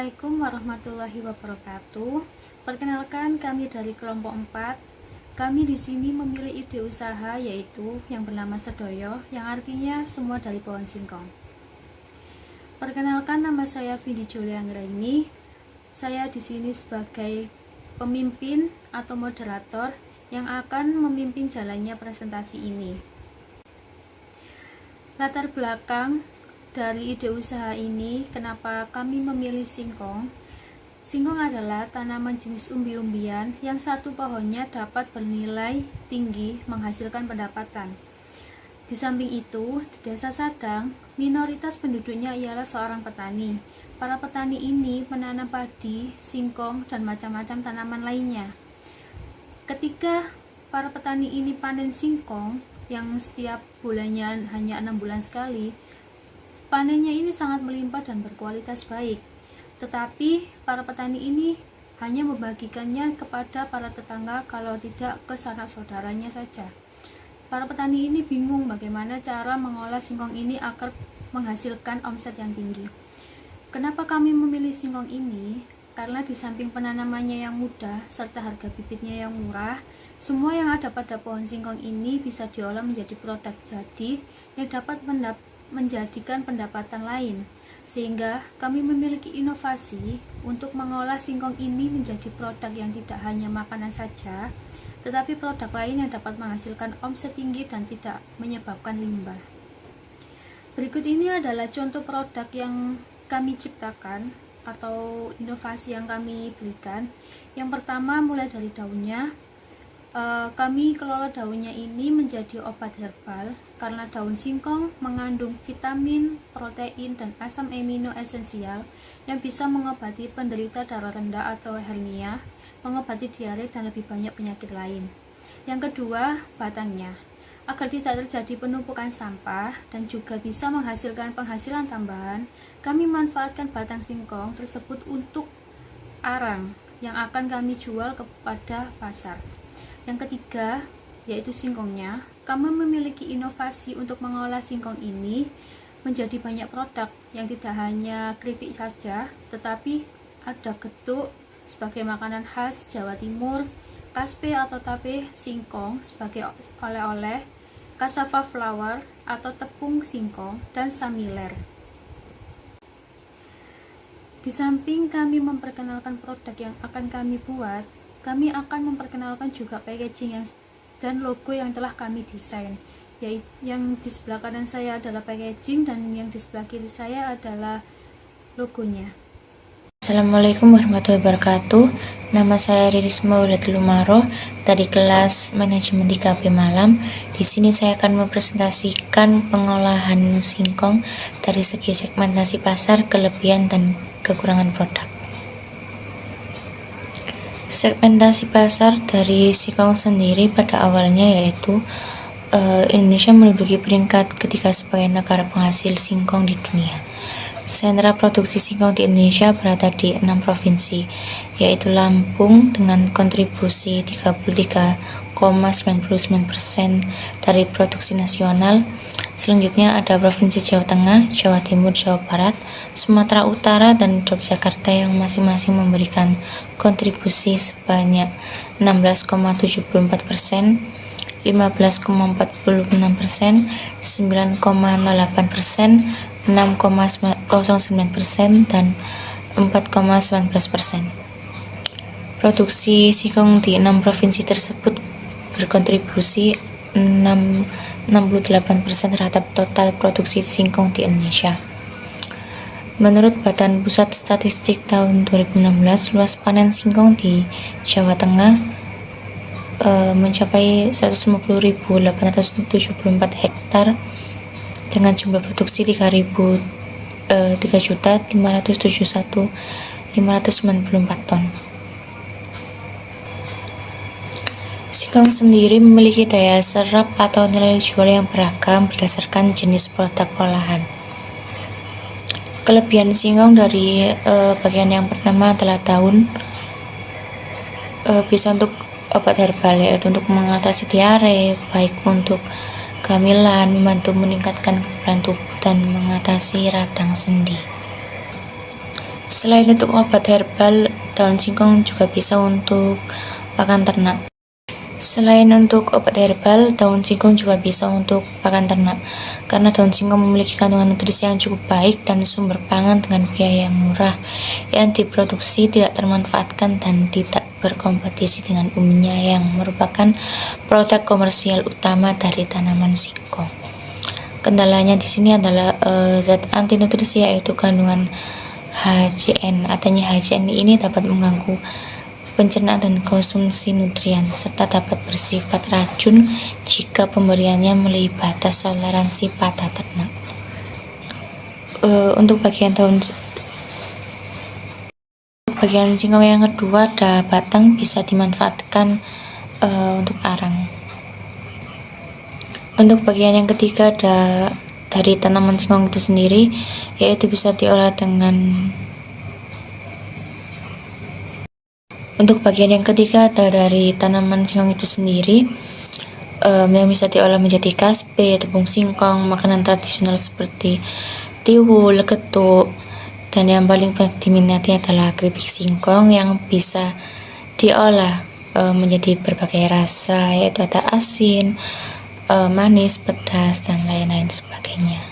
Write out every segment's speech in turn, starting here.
Assalamualaikum warahmatullahi wabarakatuh. Perkenalkan, kami dari kelompok 4. Kami di sini memilih ide usaha yaitu yang bernama Sedoyo, yang artinya semua dari pohon singkong. Perkenalkan, nama saya Vindi Julia Anggraini. Saya di sini sebagai pemimpin atau moderator yang akan memimpin jalannya presentasi ini. Latar belakang dari ide usaha ini, kenapa kami memilih singkong? Singkong adalah tanaman jenis umbi-umbian yang satu pohonnya dapat bernilai tinggi menghasilkan pendapatan. Di samping itu, di Desa Sadang, minoritas penduduknya ialah seorang petani. Para petani ini menanam padi, singkong, dan macam-macam tanaman lainnya. Ketika para petani ini panen singkong yang setiap bulannya hanya 6 bulan sekali, panennya ini sangat melimpah dan berkualitas baik. Tetapi para petani ini hanya membagikannya kepada para tetangga, kalau tidak ke sanak saudaranya saja. Para petani ini bingung bagaimana cara mengolah singkong ini agar menghasilkan omset yang tinggi. Kenapa kami memilih singkong ini? Karena di samping penanamannya yang mudah serta harga bibitnya yang murah, semua yang ada pada pohon singkong ini bisa diolah menjadi produk jadi yang dapat menjadikan pendapatan lain. Sehingga kami memiliki inovasi untuk mengolah singkong ini menjadi produk yang tidak hanya makanan saja, tetapi produk lain yang dapat menghasilkan omset tinggi dan tidak menyebabkan limbah. Berikut ini adalah contoh produk yang kami ciptakan atau inovasi yang kami berikan. Yang pertama, mulai dari daunnya. Kami kelola daunnya ini menjadi obat herbal karena daun singkong mengandung vitamin, protein, dan asam amino esensial yang bisa mengobati penderita darah rendah atau hernia, mengobati diare, dan lebih banyak penyakit lain. Yang kedua, batangnya. Agar tidak terjadi penumpukan sampah dan juga bisa menghasilkan penghasilan tambahan, kami manfaatkan batang singkong tersebut untuk arang yang akan kami jual kepada pasar. Yang ketiga, yaitu singkongnya. Kami memiliki inovasi untuk mengolah singkong ini menjadi banyak produk yang tidak hanya keripik saja, tetapi ada getuk sebagai makanan khas Jawa Timur, kaspe atau tape singkong sebagai oleh-oleh, cassava flour atau tepung singkong, dan samiler. Di samping kami memperkenalkan produk yang akan kami buat, kami akan memperkenalkan juga packaging dan logo yang telah kami desain. Yang di sebelah kanan saya adalah packaging dan yang di sebelah kiri saya adalah logonya. Assalamualaikum warahmatullahi wabarakatuh. Nama saya Riris Maulatul Umaroh dari kelas manajemen 3B Malam. Di sini saya akan mempresentasikan pengolahan singkong dari segi segmentasi pasar, kelebihan dan kekurangan produk. Segmentasi pasar dari singkong sendiri pada awalnya yaitu Indonesia menduduki peringkat ketiga sebagai negara penghasil singkong di dunia. Sentra produksi singkong di Indonesia berada di 6 provinsi, yaitu Lampung dengan kontribusi 33,99% dari produksi nasional. Selanjutnya ada Provinsi Jawa Tengah, Jawa Timur, Jawa Barat, Sumatera Utara, dan Yogyakarta yang masing-masing memberikan kontribusi sebanyak 16,74%, 15,46%, 9,08%, 6,09%, dan 4,19%. Produksi singkong di 6 provinsi tersebut berkontribusi 68% terhadap total produksi singkong di Indonesia. Menurut Badan Pusat Statistik tahun 2016, luas panen singkong di Jawa Tengah mencapai 150.874 hektar dengan jumlah produksi 3.571.594 ton. Singkong sendiri memiliki daya serap atau nilai jual yang beragam berdasarkan jenis produk olahan. Kelebihan singkong dari bagian yang pertama adalah daun bisa untuk obat herbal, yaitu untuk mengatasi diare, baik untuk kehamilan, membantu meningkatkan kekebalan tubuh dan mengatasi radang sendi. Selain untuk obat herbal, daun singkong juga bisa untuk pakan ternak. Selain untuk obat herbal, daun singkong juga bisa untuk pakan ternak, karena daun singkong memiliki kandungan nutrisi yang cukup baik dan sumber pangan dengan biaya yang murah, yang diproduksi tidak termanfaatkan dan tidak berkompetisi dengan umbinya yang merupakan produk komersial utama dari tanaman singkong. Kendalanya di sini adalah zat anti nutrisi, yaitu kandungan HCN. Adanya HCN ini dapat mengganggu pencernaan dan konsumsi nutrien, serta dapat bersifat racun jika pemberiannya melebihi batas toleransi pada ternak. Untuk bagian singkong yang kedua, ada batang, bisa dimanfaatkan untuk arang. Untuk bagian yang ketiga, ada dari tanaman singkong itu sendiri, yaitu bisa diolah dengan Untuk bagian yang ketiga ada dari tanaman singkong itu sendiri, yang bisa diolah menjadi kaspe, tepung singkong, makanan tradisional seperti tiwul, getuk, dan yang paling banyak diminati adalah keripik singkong yang bisa diolah menjadi berbagai rasa, yaitu ada asin, manis, pedas, dan lain-lain sebagainya.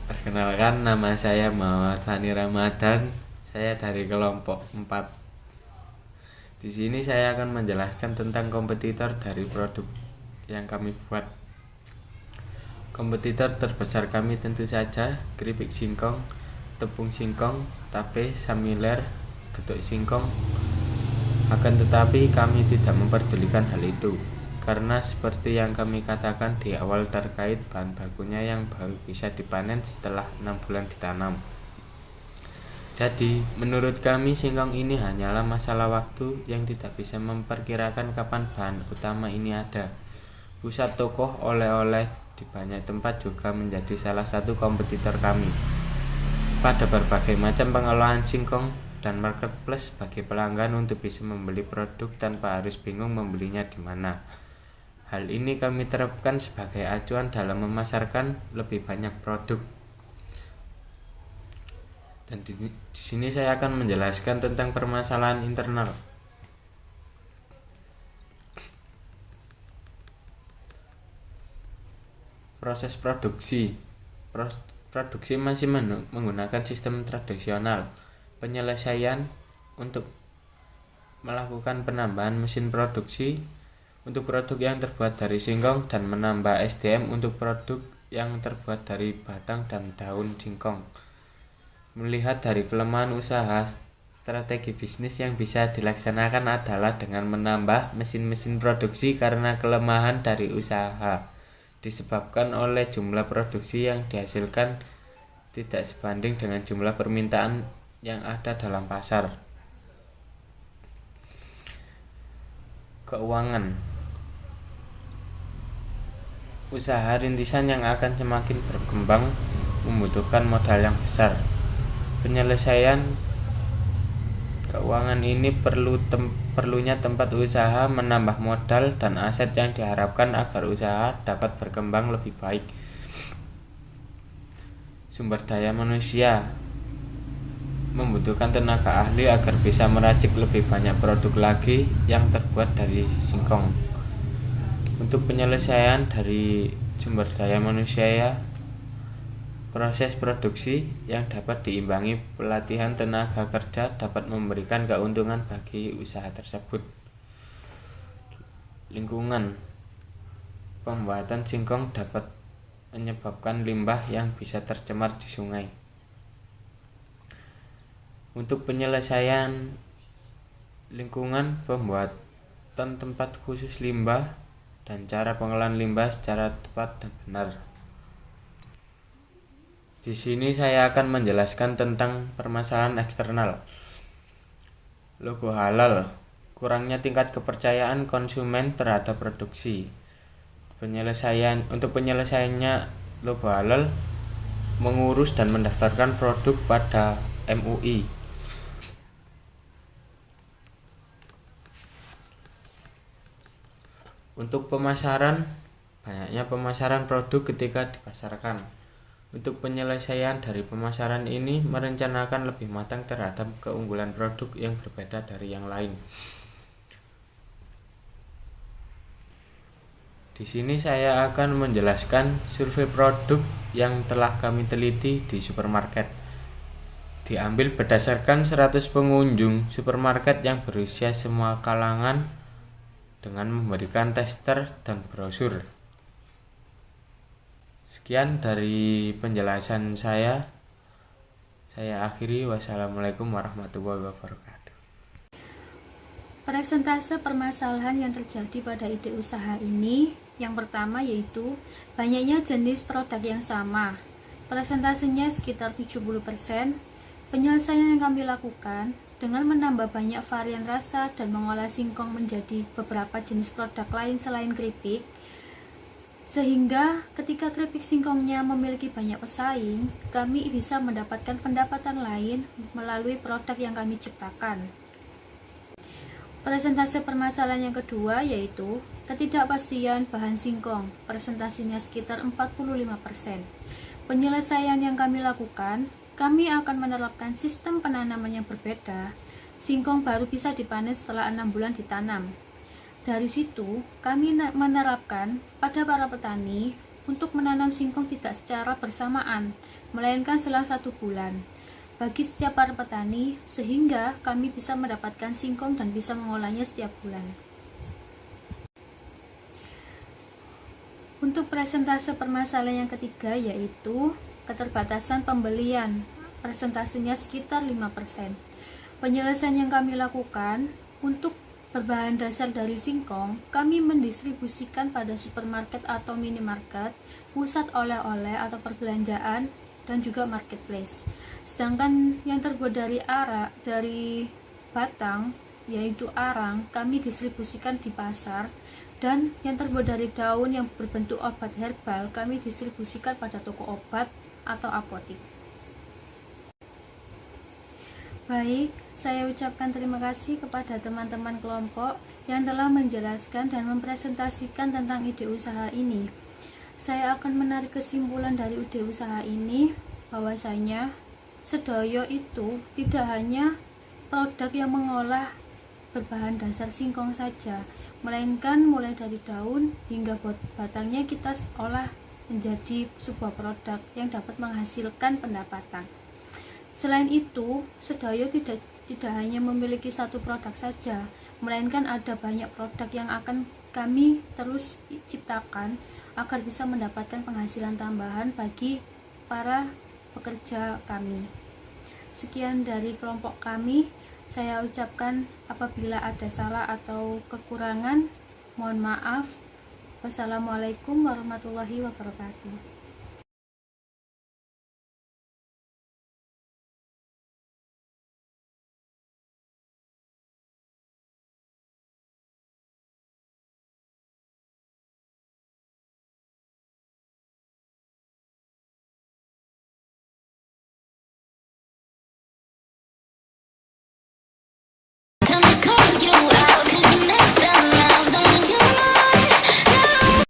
Perkenalkan, nama saya Muhammad Fani Ramadan. Saya dari kelompok 4. Di sini saya akan menjelaskan tentang kompetitor dari produk yang kami buat. Kompetitor terbesar kami tentu saja keripik singkong, tepung singkong, tape, samiler, getuk singkong. Akan tetapi kami tidak memperdulikan hal itu, karena seperti yang kami katakan di awal terkait bahan bakunya yang baru bisa dipanen setelah 6 bulan ditanam. Jadi, menurut kami singkong ini hanyalah masalah waktu yang tidak bisa memperkirakan kapan bahan utama ini ada. Pusat toko oleh-oleh di banyak tempat juga menjadi salah satu kompetitor kami. Pada berbagai macam pengolahan singkong dan marketplace bagi pelanggan untuk bisa membeli produk tanpa harus bingung membelinya di mana. Hal ini kami terapkan sebagai acuan dalam memasarkan lebih banyak produk. Dan di sini saya akan menjelaskan tentang permasalahan internal. Proses produksi. Produksi masih menggunakan sistem tradisional. Penyelesaian untuk melakukan penambahan mesin produksi untuk produk yang terbuat dari singkong dan menambah SDM untuk produk yang terbuat dari batang dan daun singkong. Melihat dari kelemahan usaha, strategi bisnis yang bisa dilaksanakan adalah dengan menambah mesin-mesin produksi, karena kelemahan dari usaha disebabkan oleh jumlah produksi yang dihasilkan tidak sebanding dengan jumlah permintaan yang ada dalam pasar. Keuangan. Usaha rintisan yang akan semakin berkembang membutuhkan modal yang besar. Penyelesaian keuangan ini perlunya tempat usaha menambah modal dan aset yang diharapkan agar usaha dapat berkembang lebih baik. Sumber daya manusia membutuhkan tenaga ahli agar bisa meracik lebih banyak produk lagi yang terbuat dari singkong. Untuk penyelesaian dari sumber daya manusia, proses produksi yang dapat diimbangi pelatihan tenaga kerja dapat memberikan keuntungan bagi usaha tersebut. Lingkungan. Pembuatan singkong dapat menyebabkan limbah yang bisa tercemar di sungai. Untuk penyelesaian lingkungan, pembuatan tempat khusus limbah dan cara pengolahan limbah secara tepat dan benar. Di sini saya akan menjelaskan tentang permasalahan eksternal. Logo halal. Kurangnya tingkat kepercayaan konsumen terhadap produksi. Untuk penyelesaiannya, logo halal mengurus dan mendaftarkan produk pada MUI. Untuk pemasaran, banyaknya pemasaran produk ketika dipasarkan. Untuk penyelesaian dari pemasaran ini merencanakan lebih matang terhadap keunggulan produk yang berbeda dari yang lain. Di sini saya akan menjelaskan survei produk yang telah kami teliti di supermarket. Diambil berdasarkan 100 pengunjung supermarket yang berusia semua kalangan dengan memberikan tester dan brosur. Sekian dari penjelasan saya. Saya akhiri. Wassalamualaikum warahmatullahi wabarakatuh. Persentase permasalahan yang terjadi pada ide usaha ini, yang pertama yaitu banyaknya jenis produk yang sama. Persentasenya sekitar 70%. Penyelesaian yang kami lakukan dengan menambah banyak varian rasa dan mengolah singkong menjadi beberapa jenis produk lain selain keripik, sehingga ketika keripik singkongnya memiliki banyak pesaing, kami bisa mendapatkan pendapatan lain melalui produk yang kami ciptakan. Persentase permasalahan yang kedua yaitu ketidakpastian bahan singkong. Persentasenya sekitar 45%. Penyelesaian yang kami lakukan, kami akan menerapkan sistem penanaman yang berbeda. Singkong baru bisa dipanen setelah 6 bulan ditanam. Dari situ, kami menerapkan pada para petani untuk menanam singkong tidak secara bersamaan, melainkan selang 1 bulan bagi setiap para petani, sehingga kami bisa mendapatkan singkong dan bisa mengolahnya setiap bulan. Untuk persentase permasalahan yang ketiga yaitu keterbatasan pembelian. Persentasenya sekitar 5%. Penyelesaian yang kami lakukan untuk berbahan dasar dari singkong, kami mendistribusikan pada supermarket atau minimarket, pusat oleh-oleh atau perbelanjaan, dan juga marketplace. Sedangkan yang terbuat dari batang, yaitu arang, kami distribusikan di pasar, dan yang terbuat dari daun yang berbentuk obat herbal, kami distribusikan pada toko obat atau apotik. Baik, saya ucapkan terima kasih kepada teman-teman kelompok yang telah menjelaskan dan mempresentasikan tentang ide usaha ini. Saya akan menarik kesimpulan dari ide usaha ini bahwasanya sedaya itu tidak hanya produk yang mengolah berbahan dasar singkong saja, melainkan mulai dari daun hingga batangnya kita olah menjadi sebuah produk yang dapat menghasilkan pendapatan. Selain itu, sedaya tidak hanya memiliki satu produk saja, melainkan ada banyak produk yang akan kami terus ciptakan agar bisa mendapatkan penghasilan tambahan bagi para pekerja kami. Sekian dari kelompok kami. Saya ucapkan apabila ada salah atau kekurangan, mohon maaf. Wassalamualaikum warahmatullahi wabarakatuh.